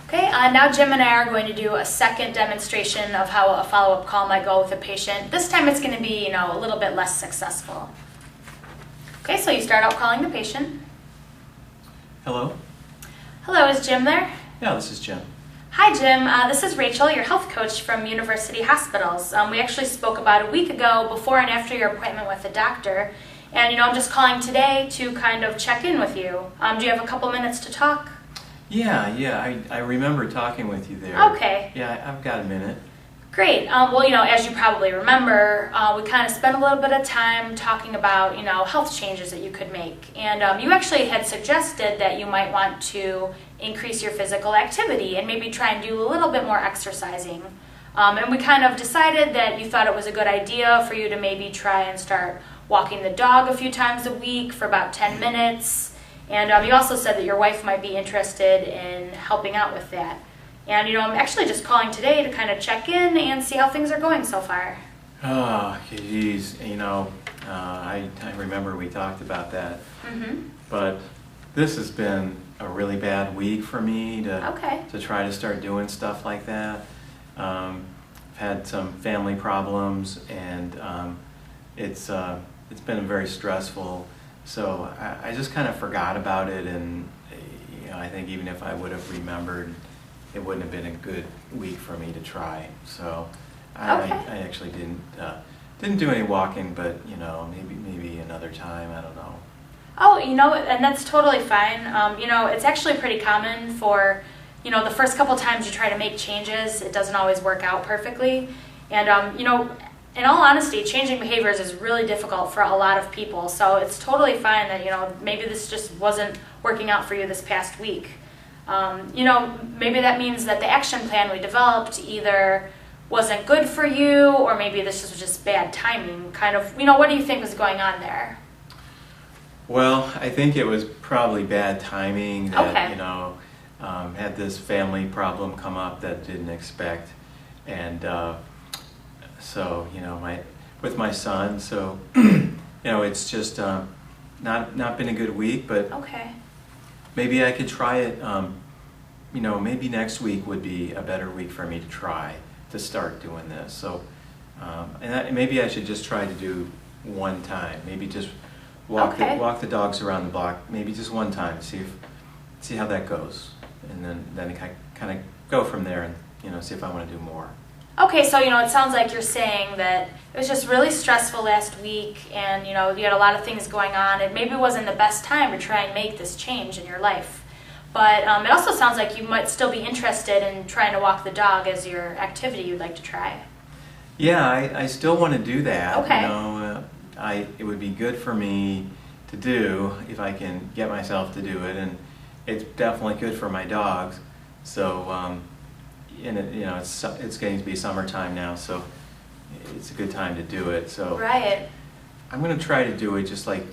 Okay, now Jim and I are going to do a second demonstration of how a follow-up call might go with a patient. This time it's going to be, a little bit less successful. Okay, so you start out calling the patient. Hello? Hello, is Jim there? Yeah, this is Jim. Hi Jim, this is Rachel, your health coach from University Hospitals. We actually spoke about a week ago before and after your appointment with the doctor. And I'm just calling today to kind of check in with you. Do you have a couple minutes to talk? Yeah, I remember talking with you there. Okay. Yeah, I've got a minute. Great. Well, as you probably remember, we kind of spent a little bit of time talking about, health changes that you could make. And you actually had suggested that you might want to increase your physical activity and maybe try and do a little bit more exercising. And we kind of decided that you thought it was a good idea for you to maybe try and start walking the dog a few times a week for about 10 minutes. And you also said that your wife might be interested in helping out with that. And I'm actually just calling today to kind of check in and see how things are going so far. Oh, geez, I remember we talked about that. Mm-hmm. But this has been a really bad week for me to try to start doing stuff like that. I've had some family problems, and it's been very stressful. So I just kind of forgot about it, and I think even if I would have remembered, it wouldn't have been a good week for me to try. So I actually didn't do any walking, but maybe another time. I don't know. Oh, and that's totally fine. It's actually pretty common for the first couple times you try to make changes, it doesn't always work out perfectly, and in all honesty, changing behaviors is really difficult for a lot of people, so it's totally fine that, maybe this just wasn't working out for you this past week. Maybe that means that the action plan we developed either wasn't good for you, or maybe this was just bad timing, kind of, what do you think was going on there? Well, I think it was probably bad timing that, had this family problem come up that didn't expect, and so with my son, so it's just not been a good week, but maybe I could try it. Maybe next week would be a better week for me to try to start doing this. So maybe I should just try to do one time. Maybe just walk the dogs around the block. Maybe just one time. See how that goes, and then kind of go from there and see if I want to do more. Okay, so it sounds like you're saying that it was just really stressful last week, and you had a lot of things going on. It maybe wasn't the best time to try and make this change in your life. But it also sounds like you might still be interested in trying to walk the dog as your activity you'd like to try. Yeah, I still want to do that. Okay. It would be good for me to do if I can get myself to do it, and it's definitely good for my dogs. So. It's getting to be summertime now, so it's a good time to do it. So right. I'm going to try to do it just like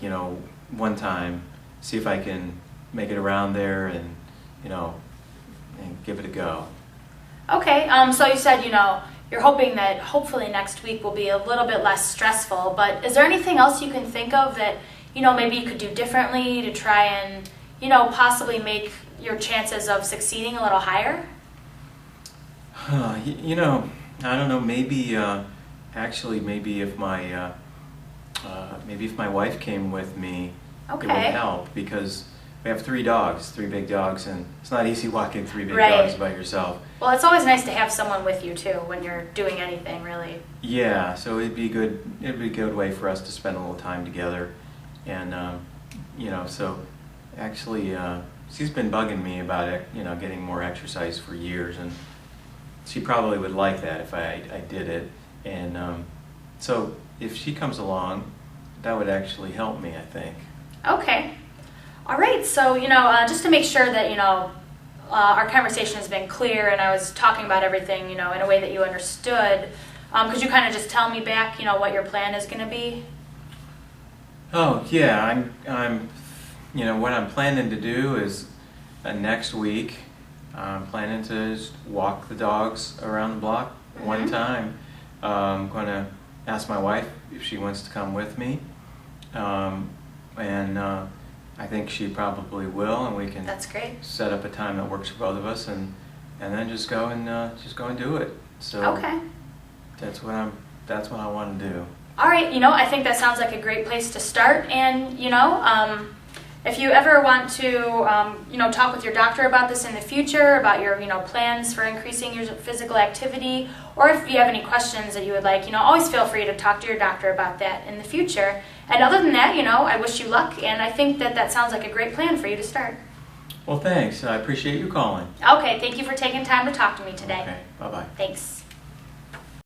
one time, see if I can make it around there, and and give it a go. Okay. So you said you're hoping that hopefully next week will be a little bit less stressful. But is there anything else you can think of that maybe you could do differently to try and possibly make your chances of succeeding a little higher? I don't know. Maybe maybe if my wife came with me, it would help, because we have three big dogs, and it's not easy walking three big dogs by yourself. Well, it's always nice to have someone with you too when you're doing anything, really. Yeah, so it'd be good. It'd be a good way for us to spend a little time together, and so actually, she's been bugging me about it, getting more exercise for years, and she probably would like that if I did it, and so if she comes along, that would actually help me, I think. Okay. All right. So just to make sure that our conversation has been clear, and I was talking about everything in a way that you understood. Could you kind of just tell me back what your plan is going to be? Oh yeah, I'm what I'm planning to do is next week. I'm planning to just walk the dogs around the block one time. I'm going to ask my wife if she wants to come with me, and I think she probably will, and we can That's great. set up a time that works for both of us, and and then just go and do it. So Okay. that's what I want to do. All right, I think that sounds like a great place to start. And, if you ever want to, talk with your doctor about this in the future, about your, plans for increasing your physical activity, or if you have any questions that you would like, always feel free to talk to your doctor about that in the future. And other than that, I wish you luck, and I think that sounds like a great plan for you to start. Well, thanks. I appreciate you calling. Okay, thank you for taking time to talk to me today. Okay, bye-bye. Thanks.